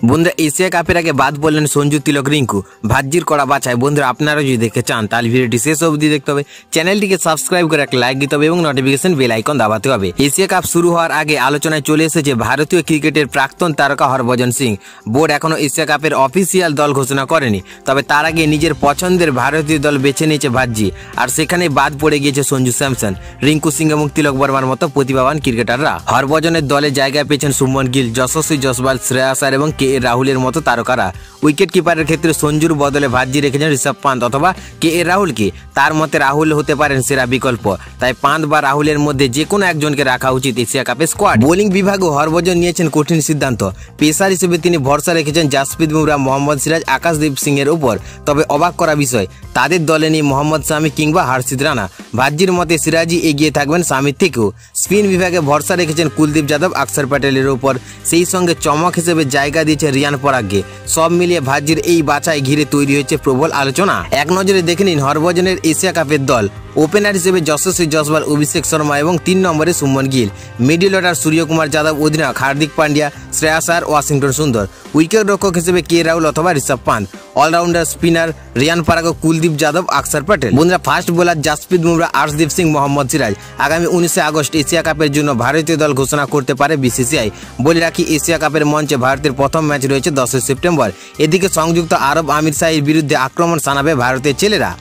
বন্ধুরা এশিয়া কাপের আগে বাদ পড়লেন সঞ্জু তিলক রিঙ্কু ভাজ্জির করা বাছাই। বন্ধুরা আপনারা যদি দেখতে চান তাহলে ভিডিওটি শেষ অবধি দেখতে হবে, চ্যানেলটিকে সাবস্ক্রাইব করে একটা লাইক দিতে হবে এবং নোটিফিকেশন বেল আইকন দাবাতে হবে। এশিয়া কাপ শুরু হওয়ার আগে আলোচনায় চলে এসেছে ভারতীয় ক্রিকেটের প্রাক্তন তারকা হরভজন সিং। বোর্ড এখনো এশিয়া কাপের অফিসিয়াল দল ঘোষণা করেনি, তবে তার আগে নিজের পছন্দের ভারতীয় দল বেছে নিয়েছে ভাজ্জি, আর সেখানে বাদ পড়ে গিয়েছে সঞ্জু স্যামসন, রিঙ্কু সিং এবং তিলক বর্মার মতো প্রতিভাবান ক্রিকেটাররা। হরভজনের দলে জায়গা পেয়েছেন শুভমন গিল, যশস্বী জয়সওয়াল, শ্রেয়াস আয়ার এবং কে রাহুলের মতো তারকারা। উইকেট কিপারের ক্ষেত্রে সঞ্জুর বদলে ভাজ্জি রেখেছেন ঋষভ পান্ত অথবা কে রাহুলকে। তার মতে রাহুল হতে পারেন সেরা বিকল্প, তাই পান্ত বা রাহুলের মধ্যে যে কোনো একজনকে রাখা উচিত এশিয়া কাপের স্কোয়াড। বোলিং বিভাগও হরভজন নিয়েছেন কঠিন সিদ্ধান্ত। পেসার হিসেবে তিনি ভরসা রেখেছেন জাসপ্রীত বুমরাহ, মোহাম্মদ সিরাজ, আকাশদীপ সিং এর উপর। তবে অবাক করা বিষয়, তাদের দলে নেই মোহাম্মদ শামি কিংবা হর্ষিত রানা। ভাজ্জির মতে সিরাজই এগিয়ে থাকবেন শামির থেকেও। স্পিন বিভাগে ভরসা রেখেছেন কুলদীপ যাদব, অক্ষর প্যাটেলের উপর, সেই সঙ্গে চমক হিসেবে জায়গা দিয়েছে রিয়ান পরাগকে। সব মিলিয়ে ভাজ্জির এই বাছাই ঘিরে তৈরি হয়েছে প্রবল আলোচনা। এক নজরে দেখে নিন হরভজনের এশিয়া কাপের দল। ওপেনার হিসেবে যশস্বী জয়সওয়াল, অভিষেক শর্মা এবং 3 নম্বরে শুভমন গিল। মিডল অর্ডার সূর্যকুমার যাদব, অধিনায়ক হার্দিক পান্ডিয়া, শ্রেয়াস আয়ার, ওয়াশিংটন সুন্দর। উইকেট রক্ষক হিসেবে কে রাহুল অথবা ঋষভ পান্ত। অলরাউন্ডার স্পিনার রিয়ান পরাগ, কুলদীপ যাদব, অক্ষর প্যাটেল। বন্ধুরা ফাস্ট বোলার জাসপ্রীত বুমরাহ, আকাশদীপ সিং, মোহাম্মদ সিরাজ। আগামী 19 আগস্ট এশিয়া কাপের জন্য ভারতীয় দল ঘোষণা করতে পারে বিসিসিআই। বলে রাখি এশিয়া কাপের মঞ্চে ভারতের প্রথম ম্যাচ রয়েছে 10 সেপ্টেম্বর। এদিকে সংযুক্ত আরব আমির শাহির বিরুদ্ধে আক্রমণ শানাবে ভারতের ছেলেরা।